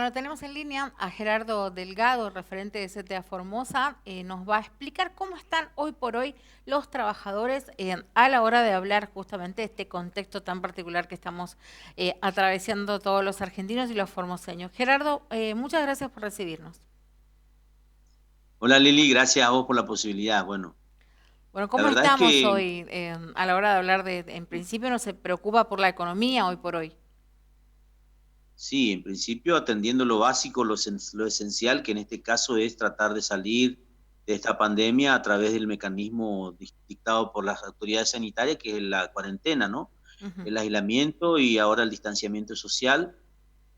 Bueno, tenemos en línea a Gerardo Delgado, referente de CTA Formosa. Nos va a explicar cómo están hoy por hoy los trabajadores a la hora de hablar justamente de este contexto tan particular que estamos atravesando todos los argentinos y los formoseños. Gerardo, muchas gracias por recibirnos. Hola Lili, gracias a vos por la posibilidad. Bueno, Bueno, la ¿cómo verdad es estamos que hoy a la hora de hablar en principio no se preocupa por la economía hoy por hoy? sí, en principio atendiendo lo básico, lo esencial, que en este caso es tratar de salir de esta pandemia a través del mecanismo dictado por las autoridades sanitarias, que es la cuarentena, ¿no? Ujú. El aislamiento y ahora el distanciamiento social.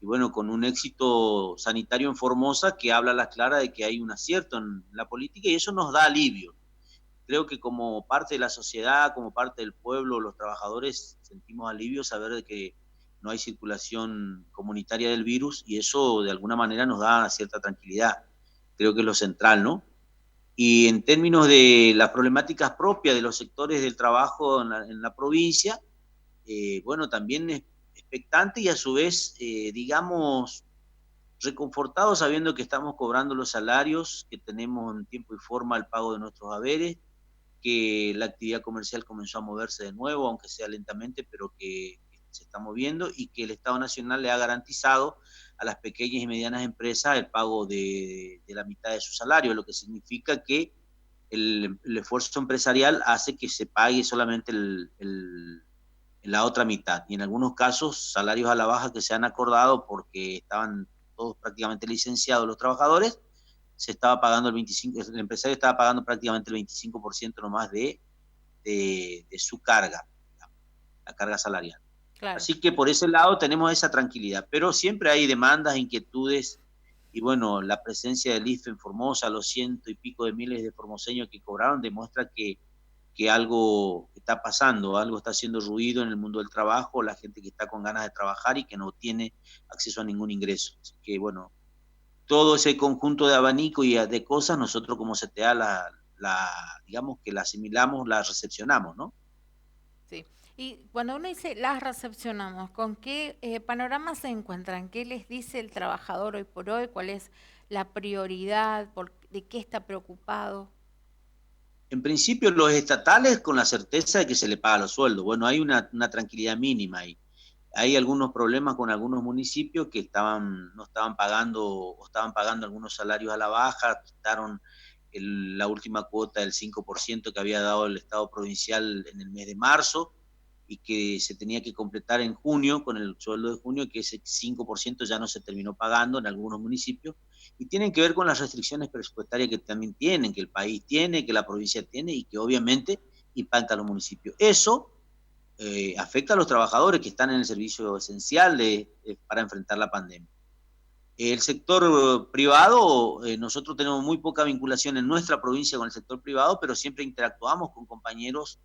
Y bueno, con un éxito sanitario en Formosa que habla a la clara de que hay un acierto en la política y eso nos da alivio. Creo que como parte de la sociedad, como parte del pueblo, los trabajadores sentimos alivio saber de que no hay circulación comunitaria del virus y eso de alguna manera nos da cierta tranquilidad. Creo que es lo central, ¿no? Y en términos de las problemáticas propias de los sectores del trabajo en la provincia, bueno, también es expectante y a su vez, digamos, reconfortado sabiendo que estamos cobrando los salarios, que tenemos en tiempo y forma el pago de nuestros haberes, que la actividad comercial comenzó a moverse de nuevo, aunque sea lentamente, pero que se está moviendo y que el Estado Nacional le ha garantizado a las pequeñas y medianas empresas el pago de la mitad de su salario, lo que significa que el esfuerzo empresarial hace que se pague solamente la otra mitad. Y en algunos casos, salarios a la baja que se han acordado porque estaban todos prácticamente licenciados los trabajadores, se estaba pagando el empresario estaba pagando prácticamente el 25% nomás de su carga, la carga salarial. Claro. Así que por ese lado tenemos esa tranquilidad, pero siempre hay demandas, inquietudes, y bueno, la presencia del IFE en Formosa, los ciento y pico de miles de formoseños que cobraron, demuestra que algo está pasando, algo está haciendo ruido en el mundo del trabajo, la gente que está con ganas de trabajar y que no tiene acceso a ningún ingreso. Así que bueno, todo ese conjunto de abanico y de cosas, nosotros como CTA digamos que la asimilamos, la recepcionamos, ¿no? Sí. Y cuando uno dice las recepcionamos, ¿con qué panorama se encuentran? ¿Qué les dice el trabajador hoy por hoy? ¿Cuál es la prioridad? ¿De qué está preocupado? En principio, los estatales con la certeza de que se le paga los sueldos. Bueno, hay una tranquilidad mínima ahí. Hay algunos problemas con algunos municipios que no estaban pagando o estaban pagando algunos salarios a la baja, quitaron la última cuota del 5% que había dado el Estado provincial en el mes de marzo y que se tenía que completar en junio con el sueldo de junio, que ese 5% ya no se terminó pagando en algunos municipios y tienen que ver con las restricciones presupuestarias que también tienen, que el país tiene, que la provincia tiene y que obviamente impacta a los municipios. Eso afecta a los trabajadores que están en el servicio esencial para enfrentar la pandemia. El sector privado, nosotros tenemos muy poca vinculación en nuestra provincia con el sector privado, pero siempre interactuamos con compañeros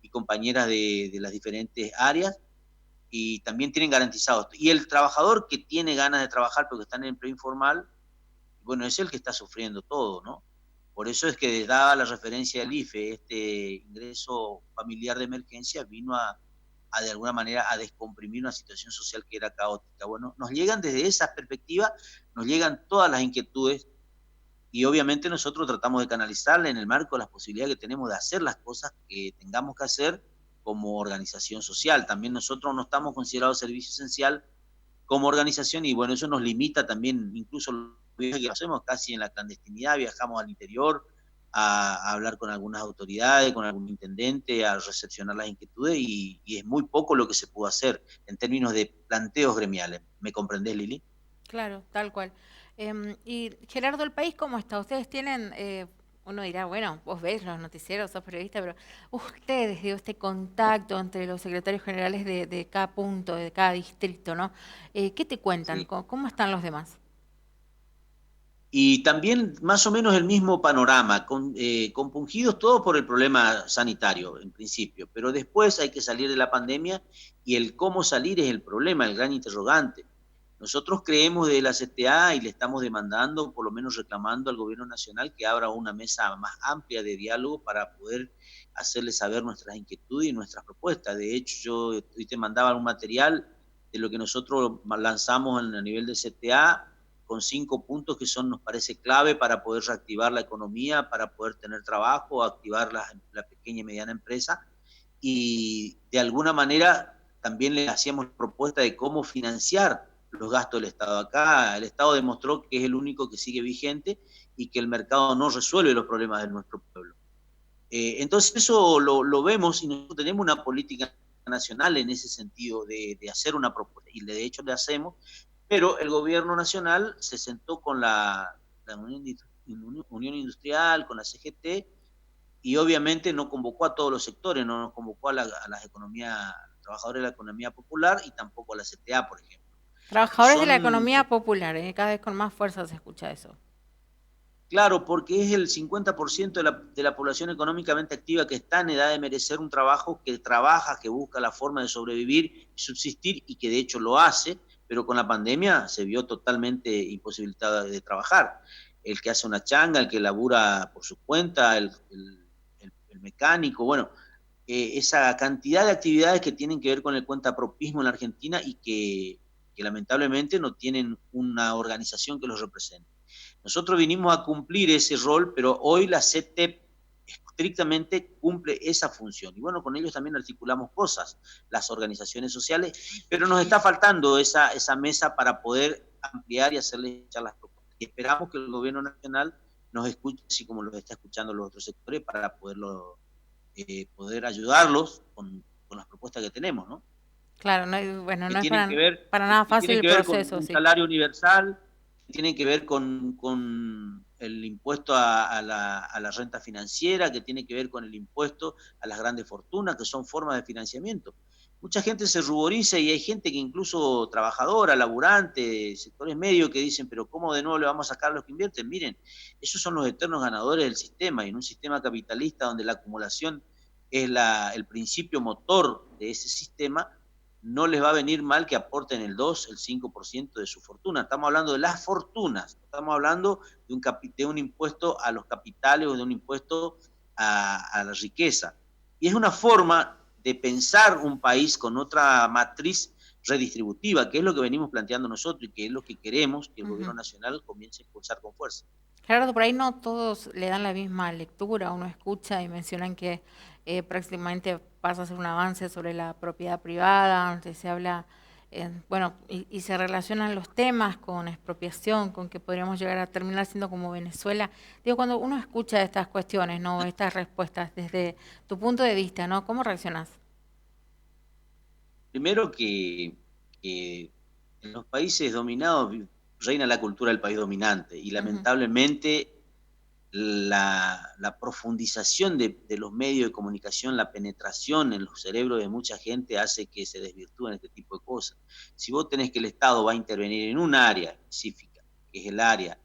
y compañeras de las diferentes áreas y también tienen garantizados. Y el trabajador que tiene ganas de trabajar pero que está en el empleo informal, bueno, es el que está sufriendo todo, ¿no? Por eso es que dada la referencia del IFE, este ingreso familiar de emergencia vino a de alguna manera a descomprimir una situación social que era caótica. Bueno, nos llegan desde esa perspectiva, nos llegan todas las inquietudes y obviamente nosotros tratamos de canalizarla en el marco de las posibilidades que tenemos de hacer las cosas que tengamos que hacer como organización social. También nosotros no estamos considerados servicio esencial como organización y bueno, eso nos limita también, incluso los viajes que hacemos casi en la clandestinidad, viajamos al interior a hablar con algunas autoridades, con algún intendente, a recepcionar las inquietudes y es muy poco lo que se pudo hacer en términos de planteos gremiales. ¿Me comprendés, Lili? Claro, tal cual. Y Gerardo, ¿el país cómo está? Ustedes tienen, uno dirá, bueno, vos ves los noticieros, sos periodista, pero ustedes, digo, este contacto entre los secretarios generales de cada punto, de cada distrito, ¿no? ¿Qué te cuentan? Sí. ¿Cómo están los demás? Y también más o menos el mismo panorama, compungidos todos por el problema sanitario en principio, pero después hay que salir de la pandemia y el cómo salir es el problema, el gran interrogante. Nosotros creemos de la CTA y le estamos demandando, por lo menos reclamando al gobierno nacional que abra una mesa más amplia de diálogo para poder hacerle saber nuestras inquietudes y nuestras propuestas. De hecho, yo hoy te mandaba un material de lo que nosotros lanzamos a nivel de CTA con 5 puntos que nos parece clave para poder reactivar la economía, para poder tener trabajo, activar la pequeña y mediana empresa, y de alguna manera también le hacíamos propuesta de cómo financiar los gastos del Estado. Acá el Estado demostró que es el único que sigue vigente y que el mercado no resuelve los problemas de nuestro pueblo. Entonces eso lo vemos y nosotros tenemos una política nacional en ese sentido de hacer una propuesta, y de hecho le hacemos, pero el gobierno nacional se sentó con la Unión Industrial, con la CGT, y obviamente no convocó a todos los sectores, no nos convocó a las economías, trabajadores de la economía popular y tampoco a la CTA, por ejemplo. Trabajadores de la Son, economía popular, cada vez con más fuerza se escucha eso. claro, porque es el 50% de la población económicamente activa que está en edad de merecer un trabajo, que trabaja, que busca la forma de sobrevivir y subsistir, y que de hecho lo hace, pero con la pandemia se vio totalmente imposibilitada de trabajar. El que hace una changa, el que labura por su cuenta, el mecánico, bueno, esa cantidad de actividades que tienen que ver con el cuentapropismo en la Argentina y que lamentablemente no tienen una organización que los represente. Nosotros vinimos a cumplir ese rol, pero hoy la CETEP estrictamente cumple esa función. Y bueno, con ellos también articulamos cosas, las organizaciones sociales, pero nos está faltando esa mesa para poder ampliar y hacerles echar las propuestas. Y esperamos que el gobierno nacional nos escuche, así como los está escuchando los otros sectores, para poder ayudarlos con las propuestas que tenemos, ¿no? Claro, no, bueno, Que no es tienen para nada fácil tienen el que ver con proceso, un sí. salario universal, tienen que ver con el impuesto a la renta financiera, que tiene que ver con el impuesto a las grandes fortunas, que son formas de financiamiento. Mucha gente se ruboriza y hay gente que incluso trabajadora, laburante, sectores medios, que dicen, pero ¿cómo de nuevo le vamos a sacar a los que invierten? Miren, esos son los eternos ganadores del sistema, y en un sistema capitalista donde la acumulación es el principio motor de ese sistema, no les va a venir mal que aporten el 2, el 5% de su fortuna. Estamos hablando de las fortunas, estamos hablando de un impuesto a los capitales o de un impuesto a la riqueza. Y es una forma de pensar un país con otra matriz redistributiva, que es lo que venimos planteando nosotros y que es lo que queremos que el gobierno nacional comience a impulsar con fuerza. Gerardo, por ahí no todos le dan la misma lectura, uno escucha y mencionan que prácticamente pasa a ser un avance sobre la propiedad privada, donde se habla, bueno, y se relacionan los temas con expropiación, con que podríamos llegar a terminar siendo como Venezuela. Digo, cuando uno escucha estas cuestiones, ¿no? Estas respuestas desde tu punto de vista, ¿no? ¿Cómo reaccionás? Primero que en los países dominados reina la cultura del país dominante, y lamentablemente la profundización de los medios de comunicación, la penetración en los cerebros de mucha gente hace que se desvirtúen este tipo de cosas. Si vos tenés que el Estado va a intervenir en un área específica, que es el área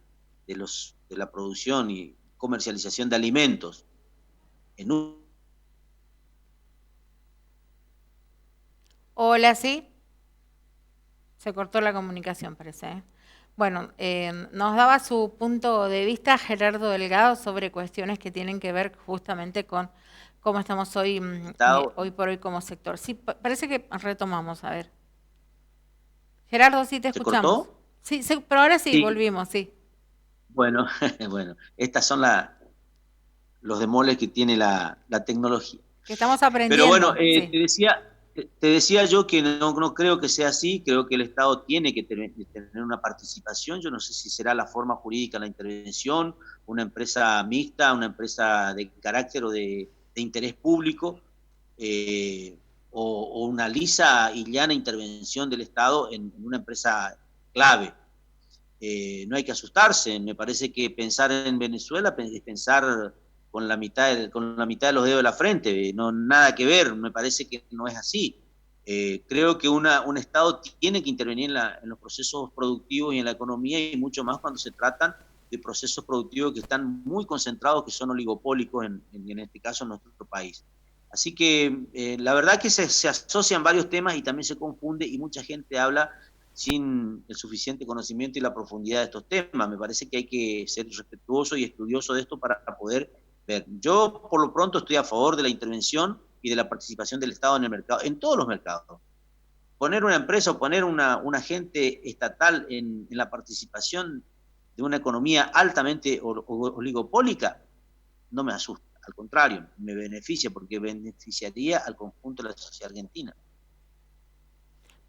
de la producción y comercialización de alimentos, en un... Hola, sí. Se cortó la comunicación, parece. Bueno, nos daba su punto de vista Gerardo Delgado sobre cuestiones que tienen que ver justamente con cómo estamos hoy, Estado, hoy por hoy como sector. Sí, parece que retomamos, a ver. Gerardo, sí te ¿se escuchamos. cortó? Sí, pero ahora sí, Sí, volvimos, sí. bueno, bueno, estas son los demoles que tiene la tecnología. Que estamos Pero bueno, aprendiendo, sí. te decía yo que no creo que sea así, creo que el Estado tiene que tener una participación. Yo no sé si será la forma jurídica la intervención, una empresa mixta, una empresa de carácter o de interés público, o una lisa y llana intervención del Estado en una empresa clave. No hay que asustarse, me parece que pensar en Venezuela es pensar con la mitad de los dedos de la frente, no nada que ver, me parece que no es así. Creo que un Estado tiene que intervenir en los procesos productivos y en la economía, y mucho más cuando se tratan de procesos productivos que están muy concentrados, que son oligopólicos en este caso en nuestro país. Así que la verdad que se asocian varios temas y también se confunde, y mucha gente habla sin el suficiente conocimiento y la profundidad de estos temas. Me parece que hay que ser respetuoso y estudioso de esto para poder ver. Yo, por lo pronto, estoy a favor de la intervención y de la participación del Estado en el mercado, en todos los mercados. poner una empresa o poner un agente estatal en la participación de una economía altamente oligopólica no me asusta, al contrario, me beneficia porque beneficiaría al conjunto de la sociedad argentina.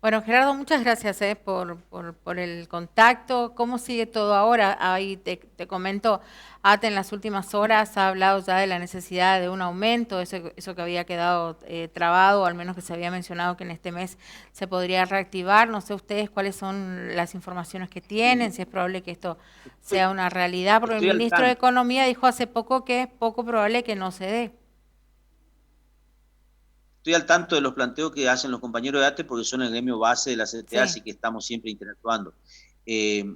Bueno, Gerardo, muchas gracias por el contacto. ¿Cómo sigue todo ahora? Ahí te comento, ATE en las últimas horas ha hablado ya de la necesidad de un aumento, eso que había quedado trabado, o al menos que se había mencionado que en este mes se podría reactivar. No sé ustedes cuáles son las informaciones que tienen, si es probable que esto sea una realidad, porque el Estoy al ministro de tanto. Economía dijo hace poco que es poco probable que no se dé. Estoy al tanto de los planteos que hacen los compañeros de ATE porque son el gremio base de la CTA, Sí, así que estamos siempre interactuando.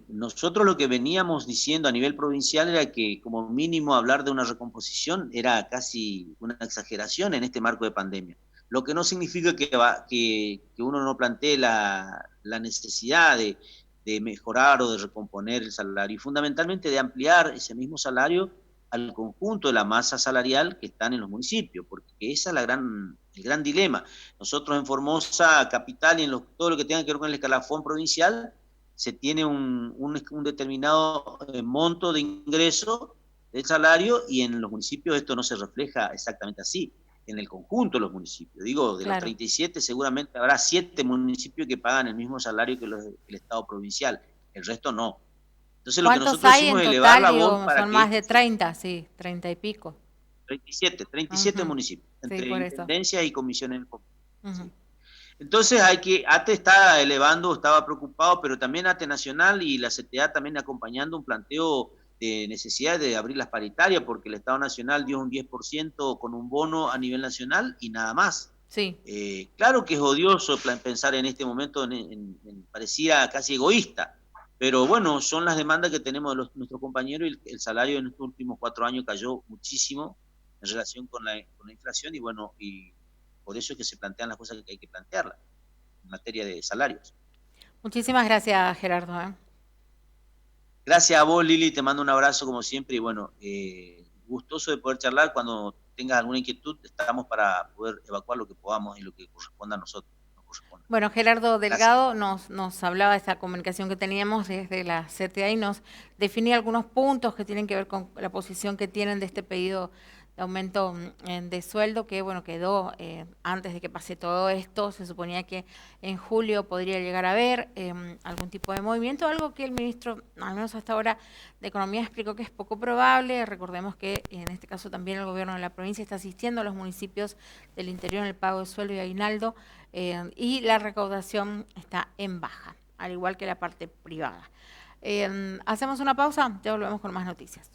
Nosotros lo que veníamos diciendo a nivel provincial era que como mínimo hablar de una recomposición era casi una exageración en este marco de pandemia. Lo que no significa que uno no plantee la necesidad de mejorar o de recomponer el salario y fundamentalmente de ampliar ese mismo salario al conjunto de la masa salarial que están en los municipios, porque esa es el gran dilema. Nosotros en Formosa, capital y en todo lo que tenga que ver con el escalafón provincial, se tiene un determinado monto de ingreso del salario y en los municipios esto no se refleja exactamente así, en el conjunto de los municipios. Digo, de los claro. 37 seguramente habrá 7 municipios que pagan el mismo salario que el Estado provincial, el resto no. Entonces lo que ¿Cuántos nosotros hay hicimos en es elevar total? la voz Digo, para son que más esto de 30, sí, 30 y pico. 37 Ujú, municipios, sí, entre por eso. intendencias y comisiones. Ujú. Sí. Entonces ATE está elevando, estaba preocupado, pero también ATE Nacional y la CTA también acompañando un planteo de necesidad de abrir las paritarias, porque el Estado Nacional dio un 10% con un bono a nivel nacional y nada más. Sí, Claro que es odioso pensar en este momento, parecía casi egoísta, pero bueno, son las demandas que tenemos de nuestros compañeros y el salario en estos últimos 4 años cayó muchísimo en relación con la inflación y bueno, y por eso es que se plantean las cosas que hay que plantearlas en materia de salarios. muchísimas gracias, Gerardo, ¿eh? Gracias a vos, Lili, te mando un abrazo como siempre y bueno, gustoso de poder charlar. Cuando tengas alguna inquietud, estamos para poder evacuar lo que podamos y lo que corresponda a nosotros. Nos corresponda. Bueno, Gerardo Gracias. Delgado nos hablaba de esa comunicación que teníamos desde la CTA y nos definía algunos puntos que tienen que ver con la posición que tienen de este pedido de aumento de sueldo que, bueno, quedó antes de que pase todo esto. Se suponía que en julio podría llegar a haber algún tipo de movimiento, algo que el ministro, al menos hasta ahora, de Economía explicó que es poco probable. Recordemos que en este caso también el gobierno de la provincia está asistiendo a los municipios del interior en el pago de sueldo y aguinaldo. Y la recaudación está en baja, al igual que la parte privada. Hacemos una pausa, ya volvemos con más noticias.